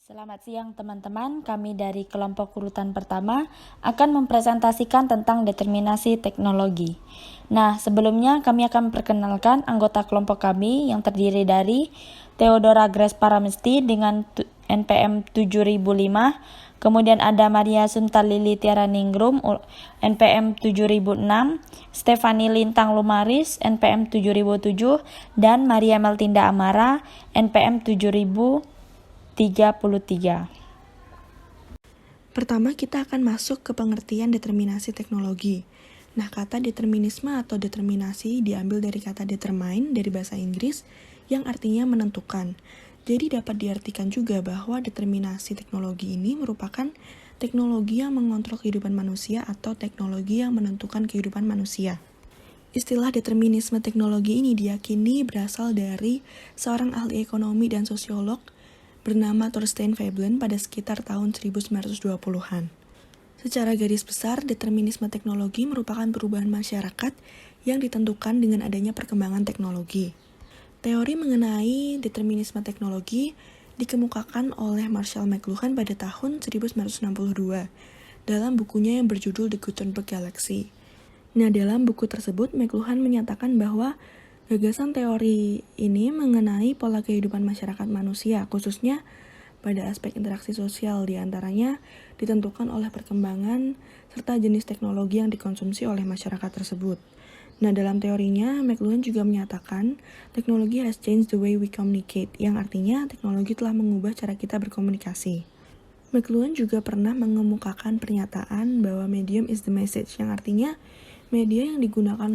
Selamat siang teman-teman, kami dari kelompok urutan pertama akan mempresentasikan tentang determinasi teknologi. Nah, sebelumnya kami akan memperkenalkan anggota kelompok kami yang terdiri dari Theodora Grace Paramesti dengan NPM 7005, kemudian ada Maria Suntal Lili Tiara Ningrum NPM 7006, Stefani Lintang Lumaris NPM 7007, dan Maria Meltinda Amara NPM 7033. Pertama, kita akan masuk ke pengertian determinasi teknologi. Nah, kata determinisme atau determinasi diambil dari kata determine dari bahasa Inggris yang artinya menentukan. Jadi dapat diartikan juga bahwa determinasi teknologi ini merupakan teknologi yang mengontrol kehidupan manusia atau teknologi yang menentukan kehidupan manusia. Istilah determinisme teknologi ini diyakini berasal dari seorang ahli ekonomi dan sosiolog bernama Thorstein Veblen pada sekitar tahun 1920-an. Secara garis besar, determinisme teknologi merupakan perubahan masyarakat yang ditentukan dengan adanya perkembangan teknologi. Teori mengenai determinisme teknologi dikemukakan oleh Marshall McLuhan pada tahun 1962 dalam bukunya yang berjudul The Gutenberg Galaxy. Nah, dalam buku tersebut, McLuhan menyatakan bahwa gagasan teori ini mengenai pola kehidupan masyarakat manusia, khususnya pada aspek interaksi sosial, diantaranya ditentukan oleh perkembangan serta jenis teknologi yang dikonsumsi oleh masyarakat tersebut. Nah, dalam teorinya, McLuhan juga menyatakan teknologi has changed the way we communicate, yang artinya teknologi telah mengubah cara kita berkomunikasi. McLuhan juga pernah mengemukakan pernyataan bahwa medium is the message, yang artinya media yang digunakan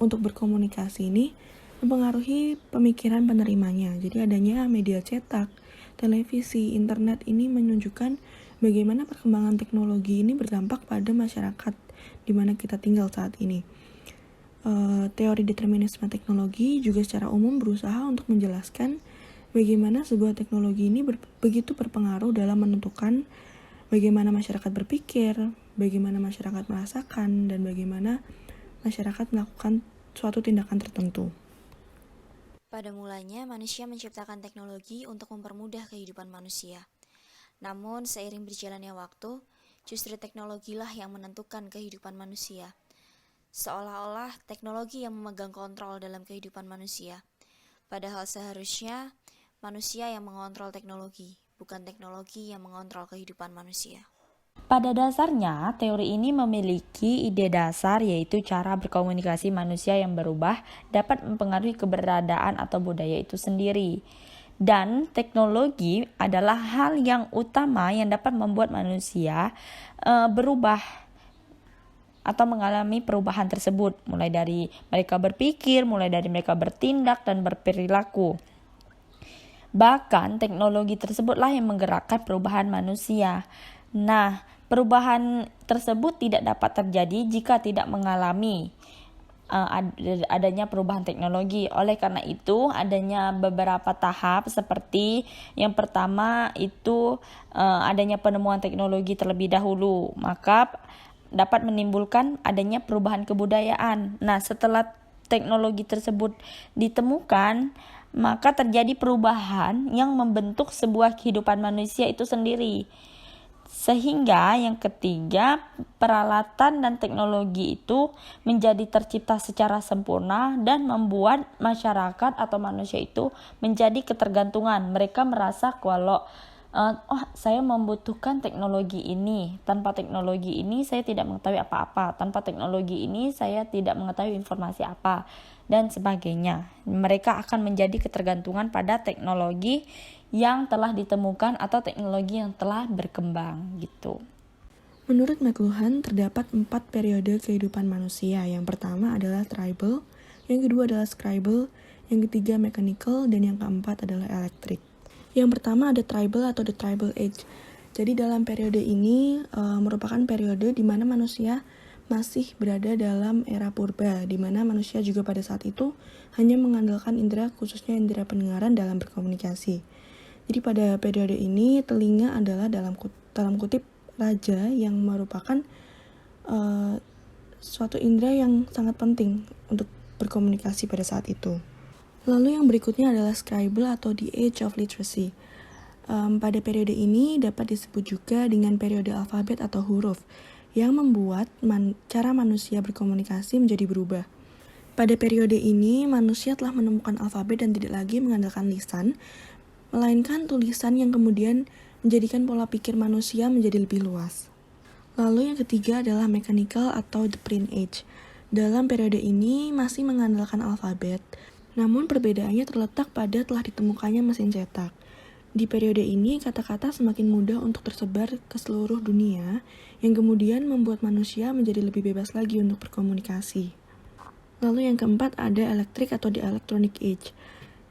untuk berkomunikasi ini mempengaruhi pemikiran penerimanya. Jadi adanya media cetak, televisi, internet ini menunjukkan bagaimana perkembangan teknologi ini berdampak pada masyarakat di mana kita tinggal saat ini. Teori determinisme teknologi juga secara umum berusaha untuk menjelaskan bagaimana sebuah teknologi ini begitu berpengaruh dalam menentukan bagaimana masyarakat berpikir, bagaimana masyarakat merasakan, dan bagaimana masyarakat melakukan suatu tindakan tertentu. Pada mulanya, manusia menciptakan teknologi untuk mempermudah kehidupan manusia. Namun, seiring berjalannya waktu, justru teknologilah yang menentukan kehidupan manusia. Seolah-olah teknologi yang memegang kontrol dalam kehidupan manusia. Padahal seharusnya manusia yang mengontrol teknologi, bukan teknologi yang mengontrol kehidupan manusia. Pada dasarnya, teori ini memiliki ide dasar yaitu cara berkomunikasi manusia yang berubah dapat mempengaruhi keberadaan atau budaya itu sendiri. Dan teknologi adalah hal yang utama yang dapat membuat manusia berubah atau mengalami perubahan tersebut, mulai dari mereka berpikir, mulai dari mereka bertindak dan berperilaku. Bahkan teknologi tersebutlah yang menggerakkan perubahan manusia. Nah, perubahan tersebut tidak dapat terjadi jika tidak mengalami adanya perubahan teknologi. Oleh karena itu, adanya beberapa tahap seperti yang pertama itu adanya penemuan teknologi terlebih dahulu, maka dapat menimbulkan adanya perubahan kebudayaan. Nah, setelah teknologi tersebut ditemukan, maka terjadi perubahan yang membentuk sebuah kehidupan manusia itu sendiri. Sehingga yang ketiga, peralatan dan teknologi itu menjadi tercipta secara sempurna dan membuat masyarakat atau manusia itu menjadi ketergantungan. Mereka merasa kalau saya membutuhkan teknologi ini. Tanpa teknologi ini saya tidak mengetahui apa-apa. Tanpa teknologi ini saya tidak mengetahui informasi apa dan sebagainya. Mereka akan menjadi ketergantungan pada teknologi yang telah ditemukan atau teknologi yang telah berkembang gitu. Menurut McLuhan, terdapat 4 periode kehidupan manusia. Yang pertama adalah tribal, yang kedua adalah scribal, yang ketiga mechanical, dan yang keempat adalah electric. Yang pertama ada tribal atau the tribal age. Jadi dalam periode ini merupakan periode di mana manusia masih berada dalam era purba, di mana manusia juga pada saat itu hanya mengandalkan indera, khususnya indera pendengaran dalam berkomunikasi. Jadi pada periode ini telinga adalah dalam kutip raja yang merupakan suatu indera yang sangat penting untuk berkomunikasi pada saat itu. Lalu yang berikutnya adalah scribal atau the age of literacy. Pada periode ini dapat disebut juga dengan periode alfabet atau huruf, yang membuat cara manusia berkomunikasi menjadi berubah. Pada periode ini, manusia telah menemukan alfabet dan tidak lagi mengandalkan lisan, melainkan tulisan yang kemudian menjadikan pola pikir manusia menjadi lebih luas. Lalu yang ketiga adalah mechanical atau the print age. Dalam periode ini masih mengandalkan alfabet, namun perbedaannya terletak pada telah ditemukannya mesin cetak. Di periode ini, kata-kata semakin mudah untuk tersebar ke seluruh dunia, yang kemudian membuat manusia menjadi lebih bebas lagi untuk berkomunikasi. Lalu yang keempat ada electric atau the electronic age.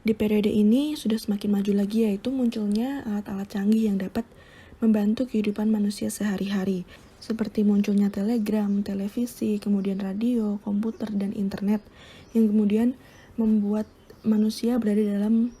Di periode ini sudah semakin maju lagi, yaitu munculnya alat-alat canggih yang dapat membantu kehidupan manusia sehari-hari, seperti munculnya telegram, televisi, kemudian radio, komputer, dan internet, yang kemudian membuat manusia berada dalam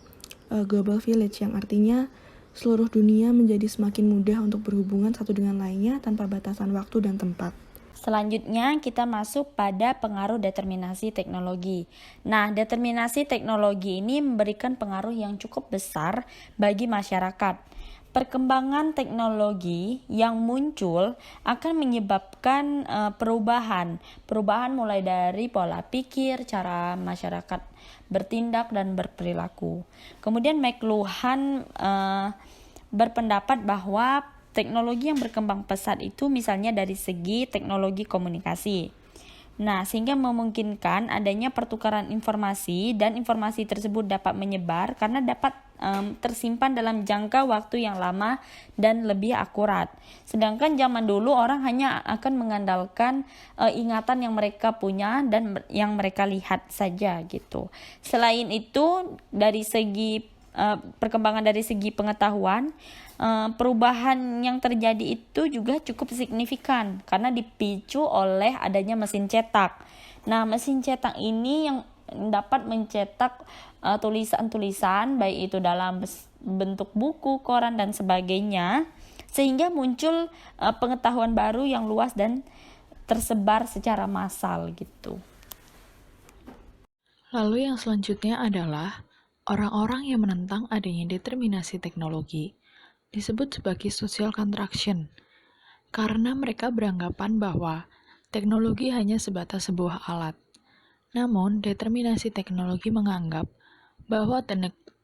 global village, yang artinya seluruh dunia menjadi semakin mudah untuk berhubungan satu dengan lainnya tanpa batasan waktu dan tempat. Selanjutnya kita masuk pada pengaruh determinasi teknologi. Nah, determinasi teknologi ini memberikan pengaruh yang cukup besar bagi masyarakat. Perkembangan teknologi yang muncul akan menyebabkan perubahan mulai dari pola pikir, cara masyarakat bertindak dan berperilaku. Kemudian McLuhan berpendapat bahwa teknologi yang berkembang pesat itu misalnya dari segi teknologi komunikasi. Nah, sehingga memungkinkan adanya pertukaran informasi dan informasi tersebut dapat menyebar karena dapat tersimpan dalam jangka waktu yang lama dan lebih akurat. Sedangkan zaman dulu orang hanya akan mengandalkan ingatan yang mereka punya dan yang mereka lihat saja gitu. Selain itu, dari segi perkembangan dari segi pengetahuan, perubahan yang terjadi itu juga cukup signifikan karena dipicu oleh adanya mesin cetak. Nah, mesin cetak ini yang dapat mencetak tulisan-tulisan baik itu dalam bentuk buku, koran dan sebagainya, sehingga muncul pengetahuan baru yang luas dan tersebar secara massal gitu. Lalu yang selanjutnya adalah orang-orang yang menentang adanya determinasi teknologi disebut sebagai social contraction, karena mereka beranggapan bahwa teknologi hanya sebatas sebuah alat. Namun, determinasi teknologi menganggap bahwa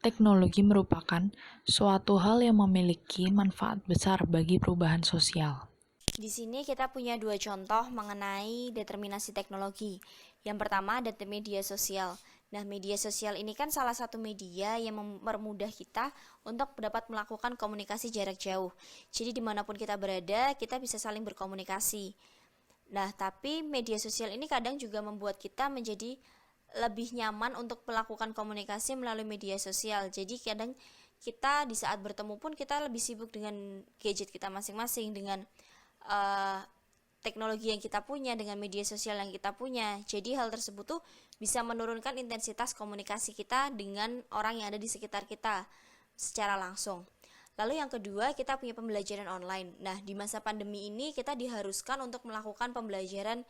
teknologi merupakan suatu hal yang memiliki manfaat besar bagi perubahan sosial. Di sini kita punya dua contoh mengenai determinasi teknologi. Yang pertama ada media sosial. Nah, media sosial ini kan salah satu media yang mempermudah kita untuk dapat melakukan komunikasi jarak jauh. Jadi dimanapun kita berada, kita bisa saling berkomunikasi. Nah, tapi media sosial ini kadang juga membuat kita menjadi lebih nyaman untuk melakukan komunikasi melalui media sosial. Jadi kadang kita di saat bertemu pun kita lebih sibuk dengan gadget kita masing-masing, dengan teknologi yang kita punya, dengan media sosial yang kita punya. Jadi hal tersebut tuh bisa menurunkan intensitas komunikasi kita dengan orang yang ada di sekitar kita secara langsung. Lalu yang kedua, kita punya pembelajaran online. Nah, di masa pandemi ini kita diharuskan untuk melakukan pembelajaran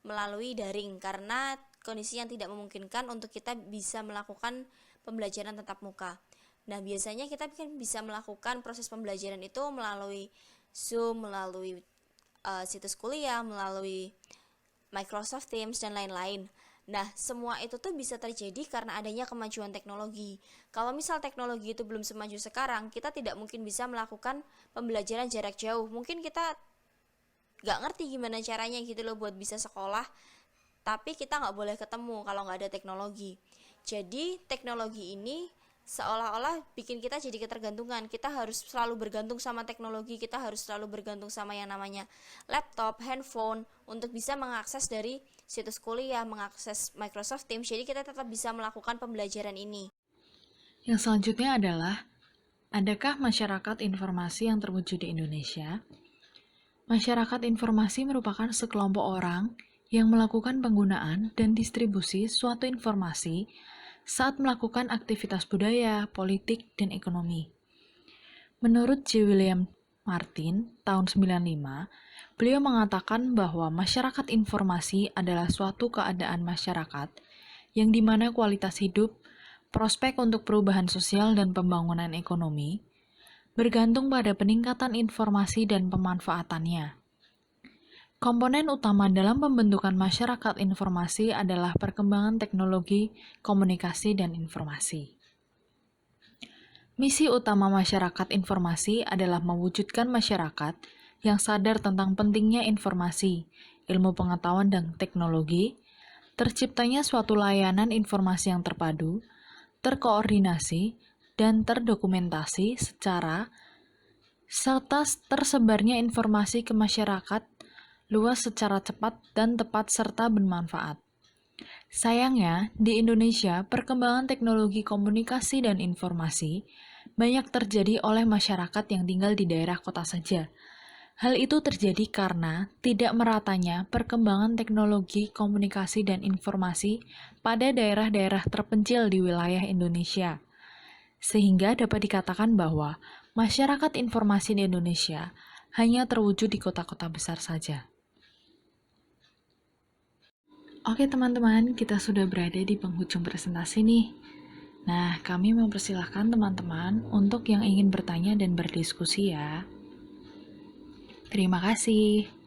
melalui daring karena kondisi yang tidak memungkinkan untuk kita bisa melakukan pembelajaran tatap muka. Nah, biasanya kita bisa melakukan proses pembelajaran itu melalui Zoom, melalui situs kuliah, melalui Microsoft Teams, dan lain-lain. Nah, semua itu tuh bisa terjadi karena adanya kemajuan teknologi. Kalau misal teknologi itu belum semaju sekarang, kita tidak mungkin bisa melakukan pembelajaran jarak jauh. Mungkin kita gak ngerti gimana caranya gitu loh buat bisa sekolah, tapi kita gak boleh ketemu kalau gak ada teknologi. Jadi teknologi ini seolah-olah bikin kita jadi ketergantungan. Kita harus selalu bergantung sama teknologi, kita harus selalu bergantung sama yang namanya laptop, handphone untuk bisa mengakses dari situs kuliah, mengakses Microsoft Teams. Jadi kita tetap bisa melakukan pembelajaran ini. Yang selanjutnya adalah, adakah masyarakat informasi yang terwujud di Indonesia? Masyarakat informasi merupakan sekelompok orang yang melakukan penggunaan dan distribusi suatu informasi saat melakukan aktivitas budaya, politik, dan ekonomi. Menurut J. William Martin, tahun 95, beliau mengatakan bahwa masyarakat informasi adalah suatu keadaan masyarakat yang dimana kualitas hidup, prospek untuk perubahan sosial dan pembangunan ekonomi, bergantung pada peningkatan informasi dan pemanfaatannya. Komponen utama dalam pembentukan masyarakat informasi adalah perkembangan teknologi, komunikasi, dan informasi. Misi utama masyarakat informasi adalah mewujudkan masyarakat yang sadar tentang pentingnya informasi, ilmu pengetahuan, dan teknologi, terciptanya suatu layanan informasi yang terpadu, terkoordinasi, dan terdokumentasi serta tersebarnya informasi ke masyarakat luas secara cepat dan tepat serta bermanfaat. Sayangnya, di Indonesia, perkembangan teknologi komunikasi dan informasi banyak terjadi oleh masyarakat yang tinggal di daerah kota saja. Hal itu terjadi karena tidak meratanya perkembangan teknologi komunikasi dan informasi pada daerah-daerah terpencil di wilayah Indonesia. Sehingga dapat dikatakan bahwa masyarakat informasi di Indonesia hanya terwujud di kota-kota besar saja. Oke teman-teman, kita sudah berada di penghujung presentasi nih. Nah, kami mempersilahkan teman-teman untuk yang ingin bertanya dan berdiskusi ya. Terima kasih.